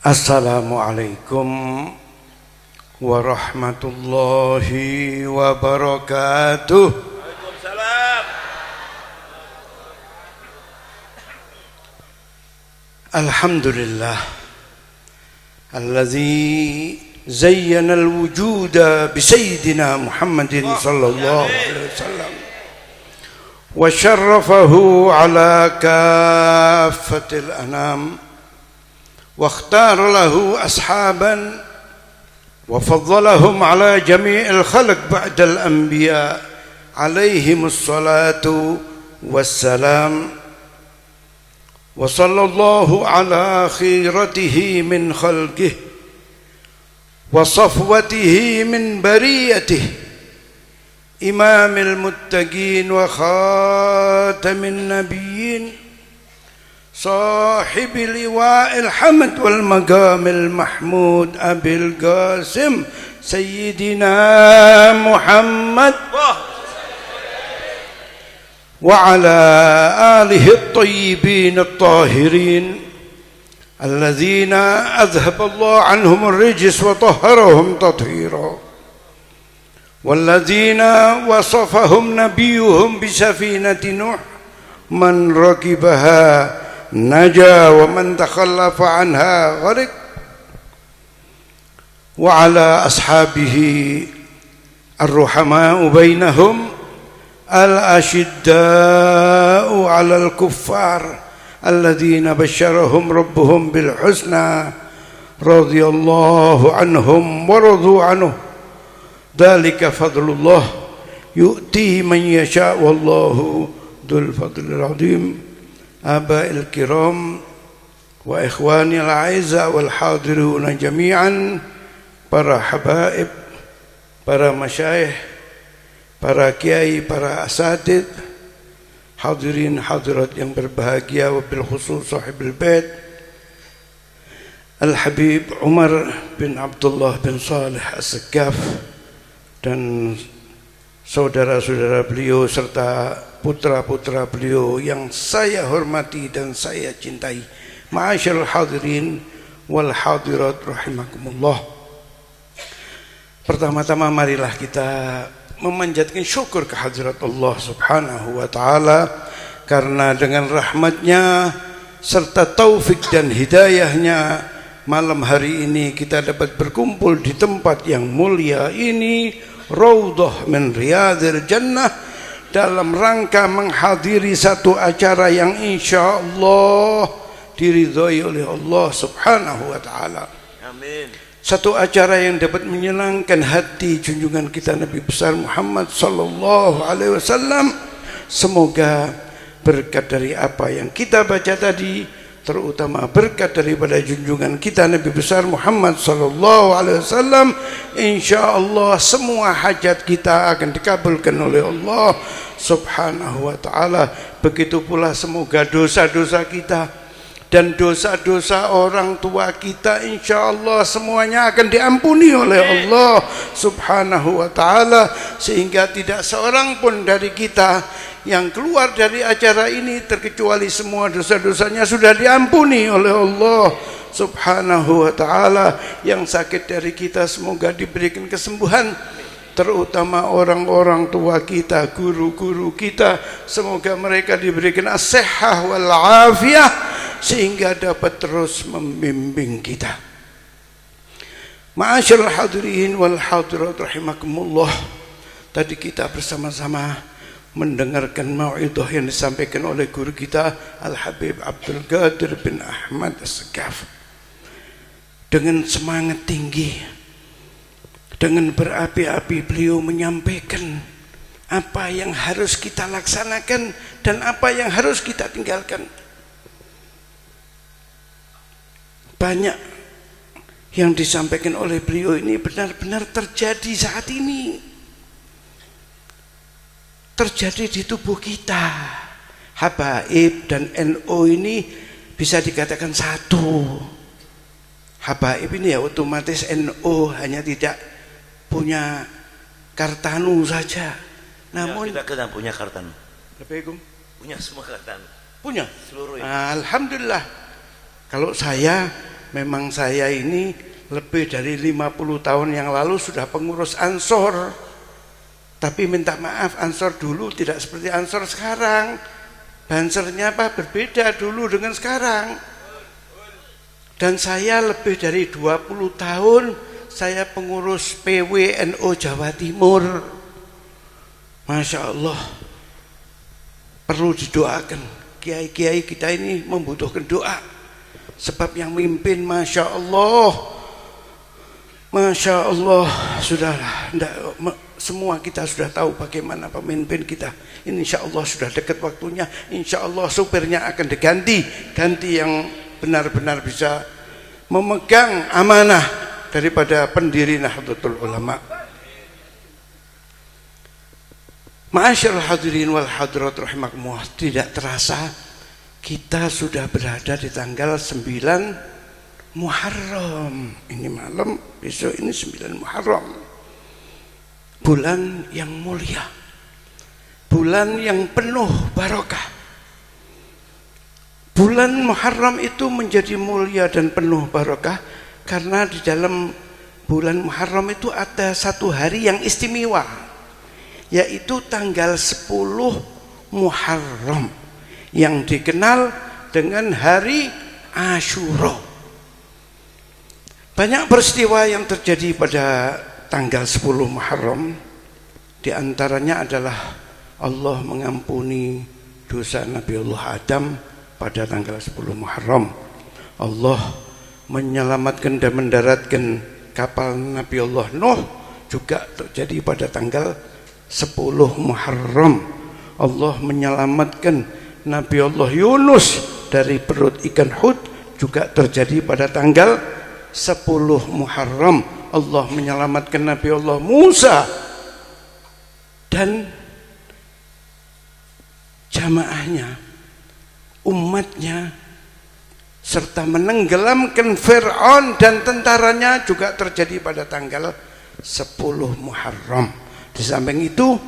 Assalamualaikum warahmatullahi wabarakatuh. Waalaikumsalam. Alhamdulillah alladzi zayyana al-wujuda bi sayyidina Muhammadin sallallahu alaihi wasallam wa syarrafahu ala kaffatil anam واختار له أصحابا وفضلهم على جميع الخلق بعد الأنبياء عليهم الصلاة والسلام وصلى الله على خيرته من خلقه وصفوته من بريته إمام المتقين وخاتم النبيين صاحب لواء الحمد والمقام المحمود أبي القاسم سيدنا محمد وعلى آله الطيبين الطاهرين الذين أذهب الله عنهم الرجس وطهرهم تطهيرا والذين وصفهم نبيهم بسفينة نوح من ركبها نجا ومن تخلف عنها غرق وعلى أصحابه الرحماء بينهم الأشداء على الكفار الذين بشرهم ربهم بالحسنى رضي الله عنهم ورضوا عنه ذلك فضل الله يؤتيه من يشاء والله ذو الفضل العظيم. Abail kiram wa ikhwani al-aizza wal hadiruna jami'an, para habaib, para masyayikh, para kiai, para asatid, hadirin hadirat yang berbahagia, wabil khusus sahibul bait Al-Habib Umar bin Abdullah bin Salih As-Saqqaf dan saudara-saudara beliau serta putra-putra beliau yang saya hormati dan saya cintai. Ma'asyiral hadirin wal hadirat rahimakumullah. Pertama-tama marilah kita memanjatkan syukur kehadirat Allah Subhanahu wa taala, karena dengan rahmatnya serta taufik dan hidayahnya malam hari ini kita dapat berkumpul di tempat yang mulia ini, Raudhah min Riyadhil Jannah, dalam rangka menghadiri satu acara yang insya Allah diridhoi oleh Allah Subhanahu wa taala. Amin. Satu acara yang dapat menyenangkan hati junjungan kita Nabi besar Muhammad sallallahu alaihi wasallam. Semoga berkat dari apa yang kita baca tadi, terutama berkat daripada junjungan kita Nabi besar Muhammad sallallahu alaihi wasallam, insyaallah semua hajat kita akan dikabulkan oleh Allah Subhanahu wa taala. Begitu pula semoga dosa-dosa kita dan dosa-dosa orang tua kita insyaallah semuanya akan diampuni oleh Allah Subhanahu wa taala, sehingga tidak seorang pun dari kita yang keluar dari acara ini terkecuali semua dosa-dosanya sudah diampuni oleh Allah Subhanahu wa taala. Yang sakit dari kita semoga diberikan kesembuhan, terutama orang-orang tua kita, guru-guru kita, semoga mereka diberikan as-sihhah wal afiyah sehingga dapat terus membimbing kita. Ma'asyiral hadirin wal hadirat rahimakumullah. Tadi kita bersama-sama mendengarkan mau'idhah yang disampaikan oleh guru kita Al-Habib Abdul Qadir bin Ahmad As-Saqqaf. Dengan semangat tinggi, dengan berapi-api beliau menyampaikan apa yang harus kita laksanakan dan apa yang harus kita tinggalkan. Banyak yang disampaikan oleh beliau ini benar-benar terjadi saat ini, terjadi di tubuh kita. Habaib dan NO ini bisa dikatakan satu. Habaib ini ya otomatis NO hanya tidak punya kartanu saja, namun ya, kita kena punya kartanu. Punya semua kartanu. Punya seluruhnya. Alhamdulillah. Kalau saya memang saya ini lebih dari 50 tahun yang lalu sudah pengurus Ansor. Tapi minta maaf, Ansor dulu tidak seperti Ansor sekarang. Bansernya berbeda dulu dengan sekarang. Dan saya lebih dari 20 tahun saya pengurus PWNO Jawa Timur. Masya Allah, perlu didoakan. Kiai-kiai kita ini membutuhkan doa. Sebab yang mimpin Masya Allah, Masya Allah, sudahlah, semua kita sudah tahu bagaimana pemimpin kita. Insya Allah sudah dekat waktunya. Insya Allah supirnya akan diganti, ganti yang benar-benar bisa memegang amanah daripada pendiri Nahdlatul Ulama. Ma'asyiral hadirin wal hadirat rahimakumullah, tidak terasa kita sudah berada di tanggal 9 Muharram. Ini malam, besok ini 9 Muharram. Bulan yang mulia, bulan yang penuh barokah. Bulan Muharram itu menjadi mulia dan penuh barokah karena di dalam bulan Muharram itu ada satu hari yang istimewa, yaitu tanggal 10 Muharram yang dikenal dengan hari Asyura. Banyak peristiwa yang terjadi pada tanggal 10 Muharram. Di antaranya adalah Allah mengampuni dosa Nabiullah Adam pada tanggal 10 Muharram. Allah menyelamatkan dan mendaratkan kapal Nabiullah Nuh juga terjadi pada tanggal 10 Muharram. Allah menyelamatkan Nabiullah Yunus dari perut ikan Hud juga terjadi pada tanggal 10 Muharram. Allah menyelamatkan Nabiullah Musa dan jamaahnya, umatnya, serta menenggelamkan Fir'aun dan tentaranya juga terjadi pada tanggal 10 Muharram. Di samping itu,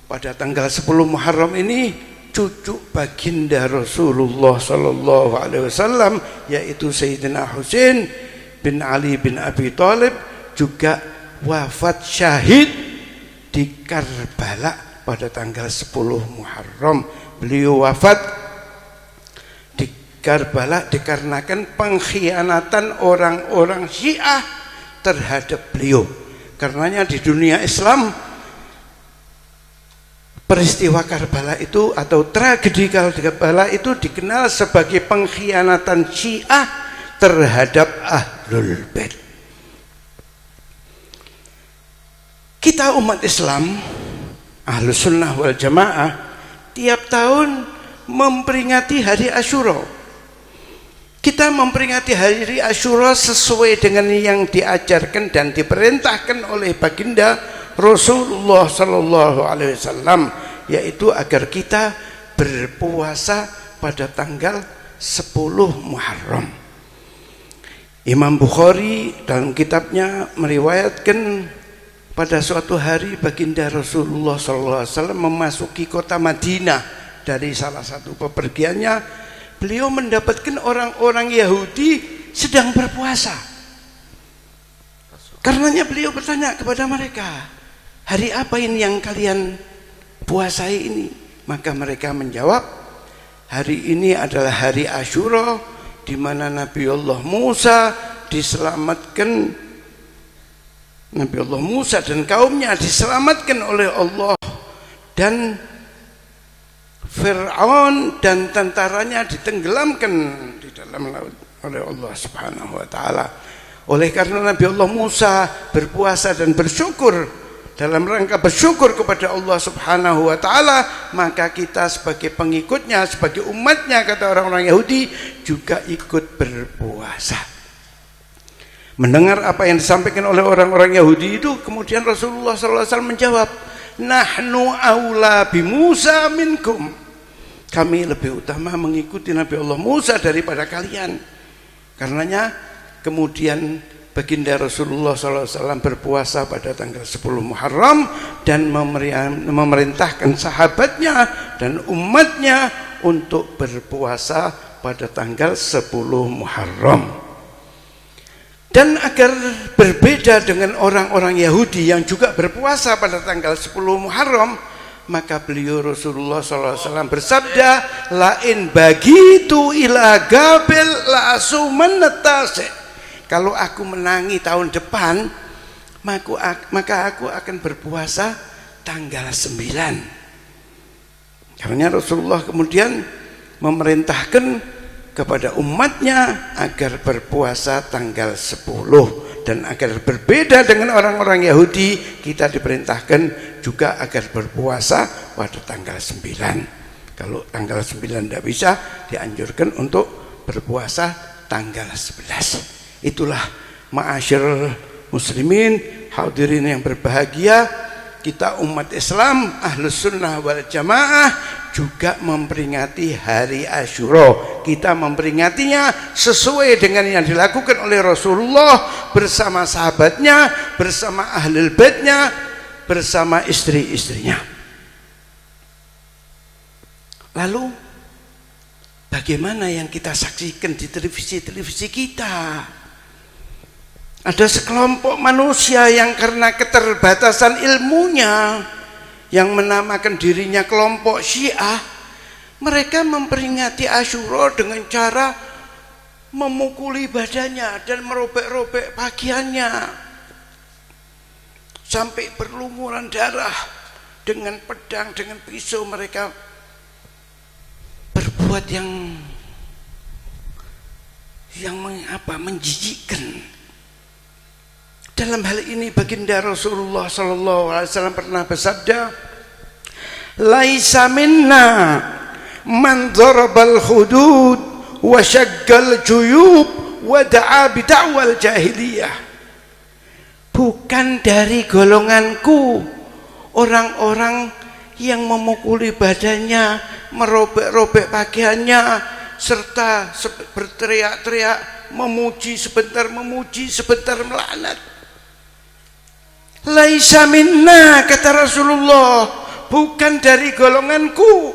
pada tanggal 10 Muharram ini cucu baginda Rasulullah sallallahu alaihi wasallam, yaitu Sayyidina Husain bin Ali bin Abi Thalib juga wafat syahid di Karbala pada tanggal 10 Muharram. Beliau wafat di Karbala dikarenakan pengkhianatan orang-orang Syiah terhadap beliau. Karenanya di dunia Islam peristiwa Karbala itu atau tragedi Karbala itu dikenal sebagai pengkhianatan Syiah terhadap Ahlul Bait. Kita umat Islam Ahlus Sunnah wal Jamaah tiap tahun memperingati hari Asyura. Kita memperingati hari Asyura sesuai dengan yang diajarkan dan diperintahkan oleh baginda Rasulullah sallallahu alaihi wasallam, yaitu agar kita berpuasa pada tanggal 10 Muharram. Imam Bukhari dalam kitabnya meriwayatkan pada suatu hari baginda Rasulullah SAW memasuki kota Madinah dari salah satu pepergiannya. Beliau mendapatkan orang-orang Yahudi sedang berpuasa. Karenanya beliau bertanya kepada mereka, hari apa ini yang kalian puasai ini? Maka mereka menjawab, hari ini adalah hari Asyura, di mana Nabiullah Musa diselamatkan, Nabiullah Musa dan kaumnya diselamatkan oleh Allah, dan Fir'aun dan tentaranya ditenggelamkan di dalam laut oleh Allah Subhanahu wa taala. Oleh karena Nabiullah Musa berpuasa dan bersyukur, dalam rangka bersyukur kepada Allah Subhanahu wa taala, maka kita sebagai pengikutnya, sebagai umatnya, kata orang-orang Yahudi, juga ikut berpuasa. Mendengar apa yang disampaikan oleh orang-orang Yahudi itu, kemudian Rasulullah SAW menjawab, nahnu aula bi Musa minkum. Kami lebih utama mengikuti Nabi Allah Musa daripada kalian. Karenanya kemudian baginda Rasulullah SAW berpuasa pada tanggal 10 Muharram dan memerintahkan sahabatnya dan umatnya untuk berpuasa pada tanggal 10 Muharram. Dan agar berbeda dengan orang-orang Yahudi yang juga berpuasa pada tanggal 10 Muharram, maka beliau Rasulullah SAW bersabda, lain bagitu ila gabil la asuman netase. Kalau aku menangi tahun depan, maka aku akan berpuasa tanggal 9. Karena Rasulullah kemudian memerintahkan kepada umatnya agar berpuasa tanggal 10, dan agar berbeda dengan orang-orang Yahudi, kita diperintahkan juga agar berpuasa pada tanggal 9. Kalau tanggal 9 tidak bisa, dianjurkan untuk berpuasa tanggal 11. Itulah ma'asyirul muslimin, hadirin yang berbahagia, kita umat Islam Ahlus Sunnah wal Jamaah juga memperingati hari Asyura. Kita memperingatinya sesuai dengan yang dilakukan oleh Rasulullah bersama sahabatnya, bersama ahlul baitnya, bersama istri-istrinya. Lalu bagaimana yang kita saksikan di televisi-televisi kita? Ada sekelompok manusia yang karena keterbatasan ilmunya, yang menamakan dirinya kelompok Syiah, mereka memperingati Asyura dengan cara memukuli badannya dan merobek-robek pakaiannya sampai berlumuran darah. Dengan pedang, dengan pisau mereka berbuat yang menjijikkan. Dalam hal ini baginda Rasulullah SAW pernah bersabda, laisa minna man darabal hudud wa syaggal juyub wa da'a bida'wal jahiliyah. Bukan dari golonganku orang-orang yang memukuli badannya, merobek-robek pakaiannya, serta berteriak-teriak, memuji sebentar melaknat. Laisa minna, kata Rasulullah, bukan dari golonganku.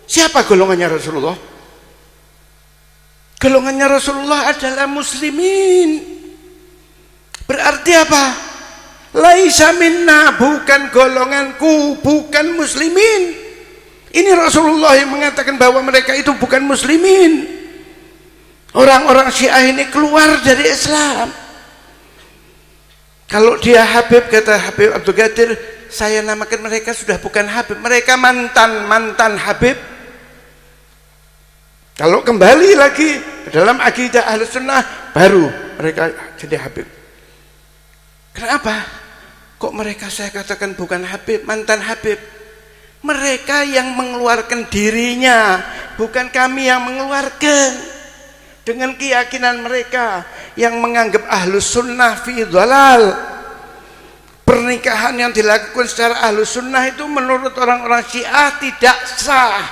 Siapa golongannya Rasulullah? Golongannya Rasulullah adalah muslimin. Berarti apa? Laisa minna, bukan golonganku, bukan muslimin. Ini Rasulullah yang mengatakan bahwa mereka itu bukan muslimin. Orang-orang Syiah ini keluar dari Islam. Kalau dia Habib, kata Habib Abdul Qadir, saya namakan mereka sudah bukan Habib, mereka mantan Habib. Kalau kembali lagi ke dalam akidah Ahlus Sunnah, baru mereka jadi Habib. Kenapa? Kok mereka saya katakan bukan Habib, mantan Habib? Mereka yang mengeluarkan dirinya, bukan kami yang mengeluarkan. Dengan keyakinan mereka yang menganggap Ahlus Sunnah fi dhalal. Pernikahan yang dilakukan secara Ahlus Sunnah itu menurut orang-orang Syiah tidak sah.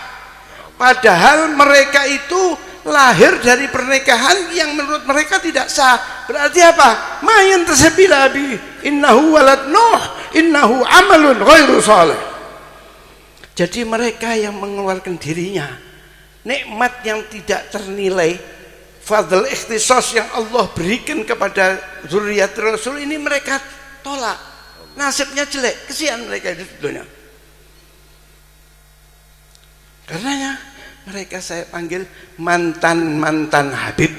Padahal mereka itu lahir dari pernikahan yang menurut mereka tidak sah. Berarti apa? Mayan tasabila bi innahu walad Nuh innahu amalun ghairu salih. Jadi mereka yang mengeluarkan dirinya, nikmat yang tidak ternilai, fadl ikhtisas yang Allah berikan kepada zuriat Rasul ini mereka tolak. Nasibnya jelek, kesian mereka di dunia. Karenanya mereka saya panggil mantan Habib.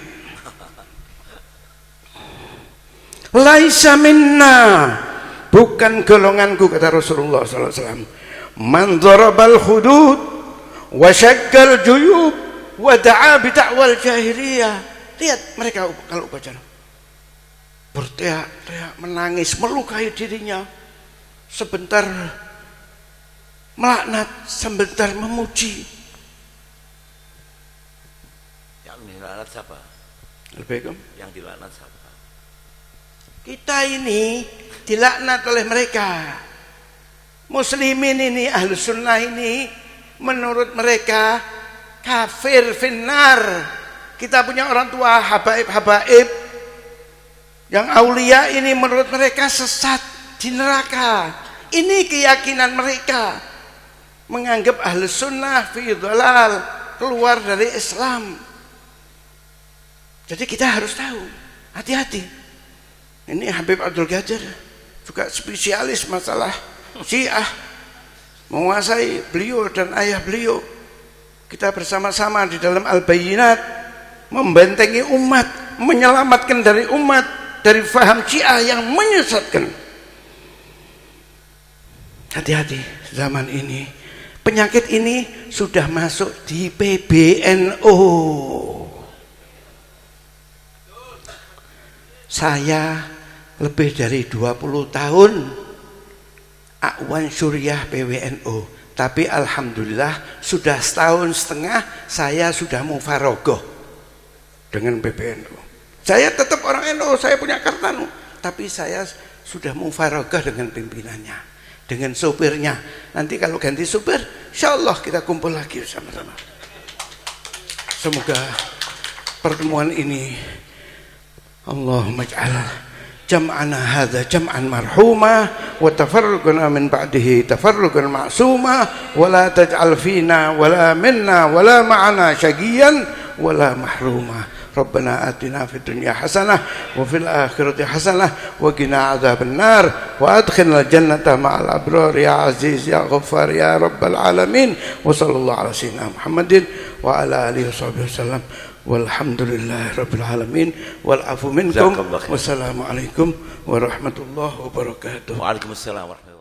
Laisa minna, bukan golonganku, kata Rasulullah SAW. Man darabal hudud wa syaggal juyub wa da'a bida'wal jahiliyah. Lihat mereka kalau upacara berteriak-teriak, menangis, melukai dirinya, sebentar melaknat, sebentar memuji. Yang dilaknat siapa? Assalamualaikum. Yang dilaknat siapa? Kita ini dilaknat oleh mereka. Muslimin ini, Ahlus Sunnah ini, menurut mereka kafir finnar. Kita punya orang tua habaib yang aulia ini menurut mereka sesat di neraka. Ini keyakinan mereka, menganggap Ahlus Sunnah fi dhalal, keluar dari Islam. Jadi kita harus tahu, hati-hati. Ini Habib Abdul Qadir juga spesialis masalah Syiah, menguasai beliau dan ayah beliau. Kita bersama-sama di dalam Al-Bayyinat membentengi umat, menyelamatkan dari umat dari faham Syiah yang menyesatkan. Hati-hati zaman ini. Penyakit ini sudah masuk di PBNU. Saya lebih dari 20 tahun Akwan Syuriah PWNU, tapi alhamdulillah sudah setahun setengah saya sudah mufarogoh dengan PBNU. Saya tetap orang NU, saya punya kartanu, tapi saya sudah mufarogoh dengan pimpinannya, dengan sopirnya. Nanti kalau ganti sopir, insya Allah kita kumpul lagi bersama-sama. Semoga pertemuan ini Allahumma ij'al jam'ana hadza jam'an marhuma wa tafarruqana min ba'dihi tafarruqan ma'suma wa la taj'al fina wa la minna wa la ma'ana syaqiyan wa la mahruma. Rabbana atina fid dunya hasanah wa fil akhirati hasanah wa qina adzaban nar wa adkhilna jannata ma'al abrar ya aziz ya ghaffar ya rabbal alamin. Wa sallallahu ala sayyidina Muhammadin wa ala alihi wasallam. Walhamdulillahi rabbil alamin wal afu minkum. Wassalamualaikum warahmatullahi wabarakatuh. Waalaikumsalam warahmatullahi wabarakatuh.